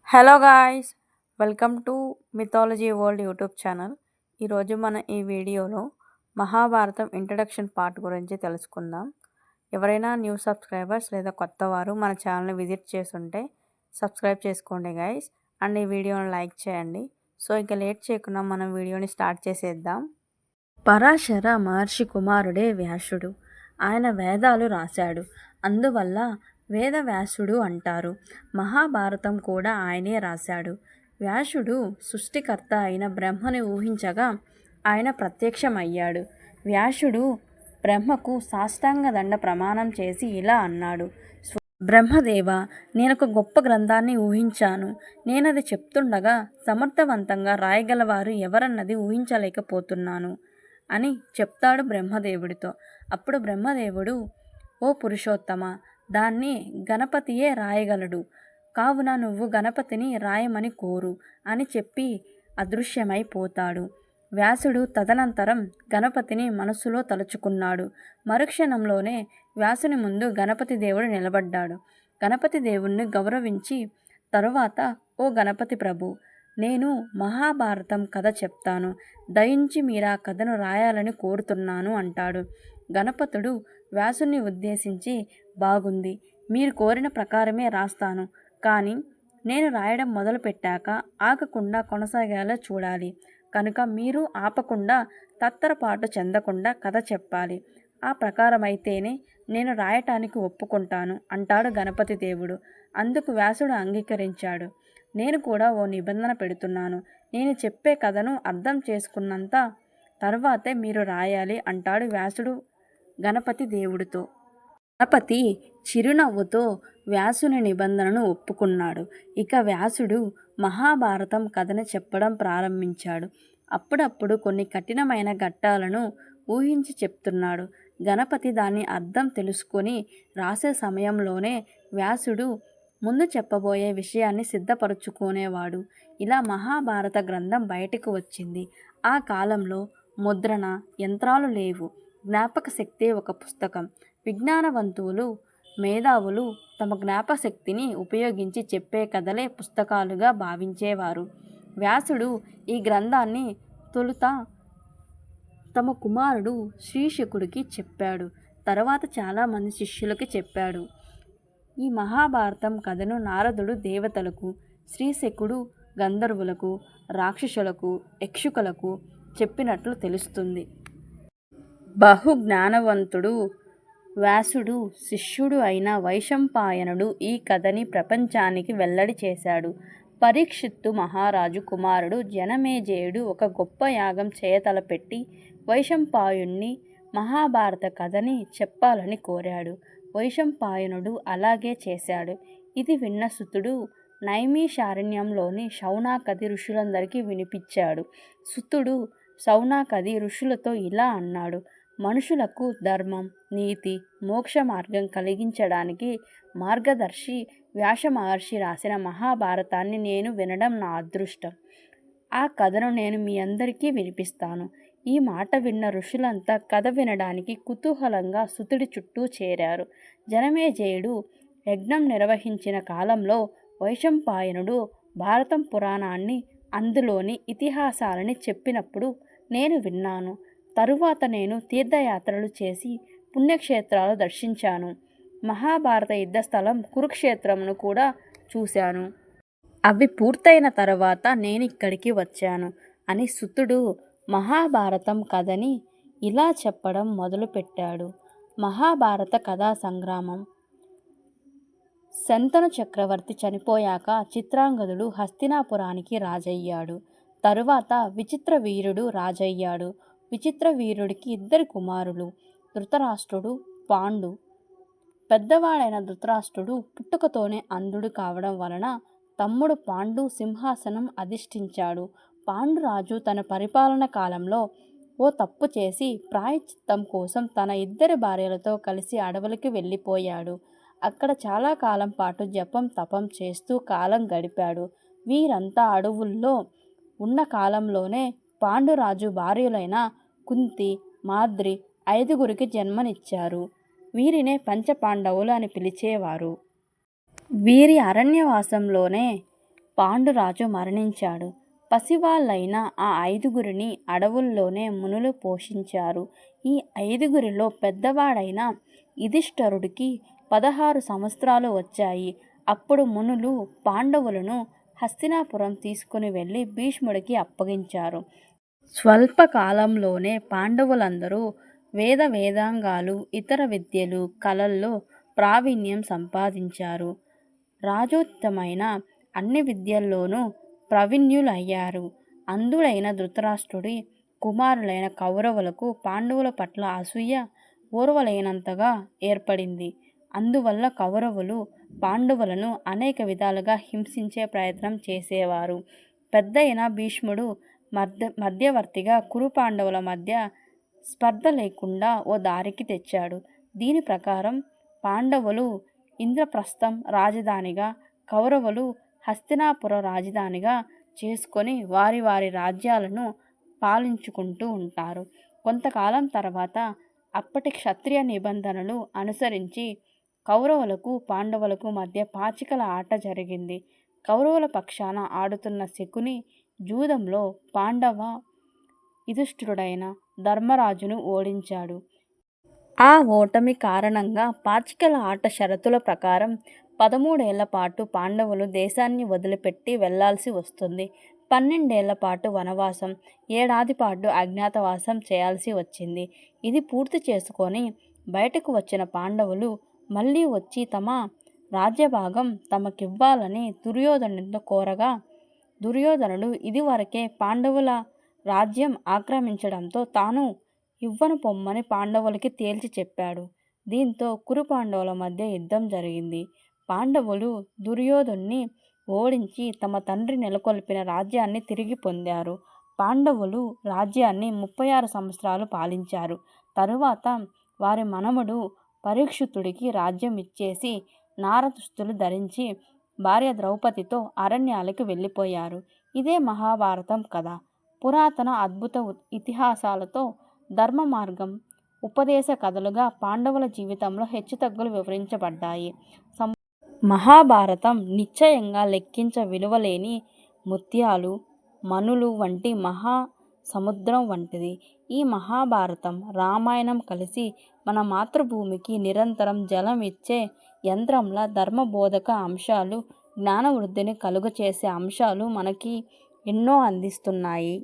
Hello guys, welcome to mythology world YouTube channel. ఈరోజు మన ఈ వీడియోలో మహాభారతం ఇంట్రడక్షన్ పార్ట్ గురించి తెలుసుకుందాం. ఎవరైనా న్యూ సబ్స్క్రైబర్స్ లేదా కొత్తవారు మన ఛానల్ని విజిట్ చేస్తుంటే సబ్స్క్రైబ్ చేసుకోండి గాయ్స్, అండ్ ఈ వీడియోని లైక్ చేయండి. సో ఇక లేట్ చేయకుండా మనం వీడియోని స్టార్ట్ చేసేద్దాం. పరాశర మహర్షి కుమారుడే వ్యాసుడు. ఆయన వేదాలు రాశాడు, అందువల్ల వేదవ్యాసుడు అంటారు. మహాభారతం కూడా ఆయనే రాశాడు. వ్యాసుడు సృష్టికర్త అయిన బ్రహ్మని ఊహించగా ఆయన ప్రత్యక్షమయ్యాడు. వ్యాసుడు బ్రహ్మకు సాష్టాంగ దండ ప్రమాణం చేసి ఇలా అన్నాడు: బ్రహ్మదేవ, నేనొక గొప్ప గ్రంథాన్ని ఊహించాను. నేనది చెప్తుండగా సమర్థవంతంగా రాయగలవారు ఎవరన్నది ఊహించలేకపోతున్నాను అని చెప్తాడు బ్రహ్మదేవుడితో. అప్పుడు బ్రహ్మదేవుడు: ఓ పురుషోత్తమ, దాన్ని గణపతియే రాయగలడు, కావున నువ్వు గణపతిని రాయమని కోరు అని చెప్పి అదృశ్యమైపోతాడు. వ్యాసుడు తదనంతరం గణపతిని మనస్సులో తలుచుకున్నాడు. మరుక్షణంలోనే వ్యాసుని ముందు గణపతి దేవుడు నిలబడ్డాడు. గణపతి దేవుణ్ణి గౌరవించి తరువాత, ఓ గణపతి ప్రభు, నేను మహాభారతం కథ చెప్తాను, దయించి మీరా కథను రాయాలని కోరుతున్నాను అంటాడు. గణపతుడు వ్యాసుని ఉద్దేశించి, బాగుంది, మీరు కోరిన ప్రకారమే రాస్తాను, కానీ నేను రాయడం మొదలు పెట్టాక ఆగకుండా కొనసాగేలా చూడాలి, కనుక మీరు ఆపకుండా తత్తరపాటు చెందకుండా కథ చెప్పాలి. ఆ ప్రకారమైతేనే నేను రాయటానికి ఒప్పుకుంటాను అంటాడు గణపతి దేవుడు. అందుకు వ్యాసుడు అంగీకరించాడు. నేను కూడా ఓ నిబంధన పెడుతున్నాను, నేను చెప్పే కథను అర్థం చేసుకున్నంత తర్వాతే మీరు రాయాలి అంటాడు వ్యాసుడు గణపతి దేవుడితో. గణపతి చిరునవ్వుతో వ్యాసుని నిబంధనను ఒప్పుకున్నాడు. ఇక వ్యాసుడు మహాభారతం కథను చెప్పడం ప్రారంభించాడు. అప్పుడప్పుడు కొన్ని కఠినమైన ఘట్టాలను ఊహించి చెప్తున్నాడు. గణపతి దాని అర్థం తెలుసుకొని రాసే సమయంలోనే వ్యాసుడు ముందు చెప్పబోయే విషయాన్ని సిద్ధపరచుకునేవాడు. ఇలా మహాభారత గ్రంథం బయటకు వచ్చింది. ఆ కాలంలో ముద్రణ యంత్రాలు లేవు. జ్ఞాపక శక్తి ఒక పుస్తకం. విజ్ఞానవంతులు, మేధావులు తమ జ్ఞాపశక్తిని ఉపయోగించి చెప్పే కథలే పుస్తకాలుగా భావించేవారు. వ్యాసుడు ఈ గ్రంథాన్ని తొలుత తమ కుమారుడు శ్రీశకుడికి చెప్పాడు. తర్వాత చాలామంది శిష్యులకి చెప్పాడు. ఈ మహాభారతం కథను నారదుడు దేవతలకు, శ్రీశకుడు గంధర్వులకు, రాక్షసులకు, యక్షుకులకు చెప్పినట్లు తెలుస్తుంది. బహు జ్ఞానవంతుడు వ్యాసుడు శిష్యుడు అయిన వైశంపాయనుడు ఈ కథని ప్రపంచానికి వెల్లడి చేశాడు. పరీక్షిత్తు మహారాజు కుమారుడు జనమేజయుడు ఒక గొప్ప యాగం చేయతలపెట్టి వైశంపాయనుణ్ణి మహాభారత కథని చెప్పాలని కోరాడు. వైశంపాయనుడు అలాగే చేశాడు. ఇది విన్న సుతుడు నైమిషారణ్యంలోని శౌనకాది ఋషులందరికీ వినిపించాడు. సుతుడు శౌనకాది ఋషులతో ఇలా అన్నాడు: మనుషులకు ధర్మం, నీతి, మోక్ష మార్గం కలిగించడానికి మార్గదర్శి వ్యాస మహర్షి రాసిన మహాభారతాన్ని నేను వినడం నా అదృష్టం. ఆ కథను నేను మీ అందరికీ వినిపిస్తాను. ఈ మాట విన్న ఋషులంతా కథ వినడానికి కుతూహలంగా సుతుడి చుట్టూ చేరారు. జనమేజయుడు యజ్ఞం నిర్వహించిన కాలంలో వైశంపాయనుడు భారతం పురాణాన్ని, అందులోని ఇతిహాసాలని చెప్పినప్పుడు నేను విన్నాను. తరువాత నేను తీర్థయాత్రలు చేసి పుణ్యక్షేత్రాలు దర్శించాను. మహాభారత యుద్ధ స్థలం కురుక్షేత్రమును కూడా చూశాను. అవి పూర్తయిన తర్వాత నేను ఇక్కడికి వచ్చాను అని సుతుడు మహాభారతం కథని ఇలా చెప్పడం మొదలుపెట్టాడు. మహాభారత కథా సంగ్రామం. శంతను చక్రవర్తి చనిపోయాక చిత్రాంగదుడు హస్తినాపురానికి రాజయ్యాడు. తరువాత విచిత్రవీర్యుడు రాజయ్యాడు. విచిత్రవీర్యుడికి 2 కుమారులు, ధృతరాష్ట్రుడు, పాండు. పెద్దవాడైన ధృతరాష్ట్రుడు పుట్టుకతోనే అంధుడు కావడం వలన తమ్ముడు పాండు సింహాసనం అధిష్ఠించాడు. పాండురాజు తన పరిపాలన కాలంలో ఓ తప్పు చేసి ప్రాయశ్చిత్తం కోసం తన 2 భార్యలతో కలిసి అడవులకి వెళ్ళిపోయాడు. అక్కడ చాలా కాలం పాటు జపం తపం చేస్తూ కాలం గడిపాడు. వీరంతా అడవుల్లో ఉన్న కాలంలోనే పాండురాజు భార్యలైన కుంతి, మాద్రి 5గురికి జన్మనిచ్చారు. వీరినే పంచపాండవులు అని పిలిచేవారు. వీరి అరణ్యవాసంలోనే పాండురాజు మరణించాడు. పసివాళ్ళైన ఆ 5గురిని అడవుల్లోనే మునులు పోషించారు. ఈ 5గురిలో పెద్దవాడైన యుధిష్ఠిరుడికి 16 సంవత్సరాలు వచ్చాయి. అప్పుడు మునులు పాండవులను హస్తినాపురం తీసుకుని వెళ్ళి భీష్ముడికి అప్పగించారు. స్వల్పకాలంలోనే పాండవులందరూ వేదాంగాలు, ఇతర విద్యలు, కళల్లో ప్రావీణ్యం సంపాదించారు. రాజోచితమైన అన్ని విద్యల్లోనూ ప్రవీణ్యులయ్యారు. అంధుడైన ధృతరాష్ట్రుడి కుమారులైన కౌరవులకు పాండవుల పట్ల అసూయ ఓర్వలేనంతగా ఏర్పడింది. అందువల్ల కౌరవులు పాండవులను అనేక విధాలుగా హింసించే ప్రయత్నం చేసేవారు. పెద్దయిన భీష్ముడు మధ్యవర్తిగా కురు పాండవుల మధ్య స్పర్ధ లేకుండా ఓ దారికి తెచ్చాడు. దీని ప్రకారం పాండవులు ఇంద్రప్రస్థం రాజధానిగా, కౌరవులు హస్తినాపుర రాజధానిగా చేసుకొని వారి వారి రాజ్యాలను పాలించుకుంటూ ఉంటారు. కొంతకాలం తర్వాత అప్పటి క్షత్రియ నిబంధనలు అనుసరించి కౌరవులకు పాండవులకు మధ్య పాచికల ఆట జరిగింది. కౌరవుల పక్షాన ఆడుతున్న శకుని జూదంలో పాండవ యుధిష్ఠిరుడైన ధర్మరాజును ఓడించాడు. ఆ ఓటమి కారణంగా పాచికల ఆట షరతుల ప్రకారం 13 ఏళ్ల పాటు పాండవులు దేశాన్ని వదిలిపెట్టి వెళ్లాల్సి వస్తుంది. 12 ఏళ్ల పాటు వనవాసం, ఏడాది పాటు అజ్ఞాతవాసం చేయాల్సి వచ్చింది. ఇది పూర్తి చేసుకొని బయటకు వచ్చిన పాండవులు మళ్ళీ వచ్చి తమ రాజ్యభాగం తమకివ్వాలని దుర్యోధనుడితో కోరగా, దుర్యోధనుడు ఇదివరకే పాండవుల రాజ్యం ఆక్రమించడంతో తాను ఇవ్వను పొమ్మని పాండవులకి తేల్చి చెప్పాడు. దీంతో కురు పాండవుల మధ్య యుద్ధం జరిగింది. పాండవులు దుర్యోధనుని ఓడించి తమ తండ్రి నెలకొల్పిన రాజ్యాన్ని తిరిగి పొందారు. పాండవులు రాజ్యాన్ని 36 సంవత్సరాలు పాలించారు. తరువాత వారి మనమడు పరీక్షితుడికి రాజ్యం ఇచ్చేసి నారదుస్తులు ధరించి భార్య ద్రౌపదితో అరణ్యాలకు వెళ్ళిపోయారు. ఇదే మహాభారతం కథ. పురాతన అద్భుత ఇతిహాసాలతో ధర్మ మార్గం ఉపదేశ కథలుగా పాండవుల జీవితంలో హెచ్చుతగ్గులు వివరించబడ్డాయి. మహాభారతం నిశ్చయంగా లెక్కించ విలువలేని ముత్యాలు, మనులు వంటి మహా సముద్రం వంటిది. ఈ మహాభారతం, రామాయణం కలిసి మన మాతృభూమికి నిరంతరం జలం ఇచ్చే యంత్రంలా ధర్మబోధక అంశాలు, జ్ఞానవృద్ధిని కలుగచేసే అంశాలు మనకి ఎన్నో అందిస్తున్నాయి.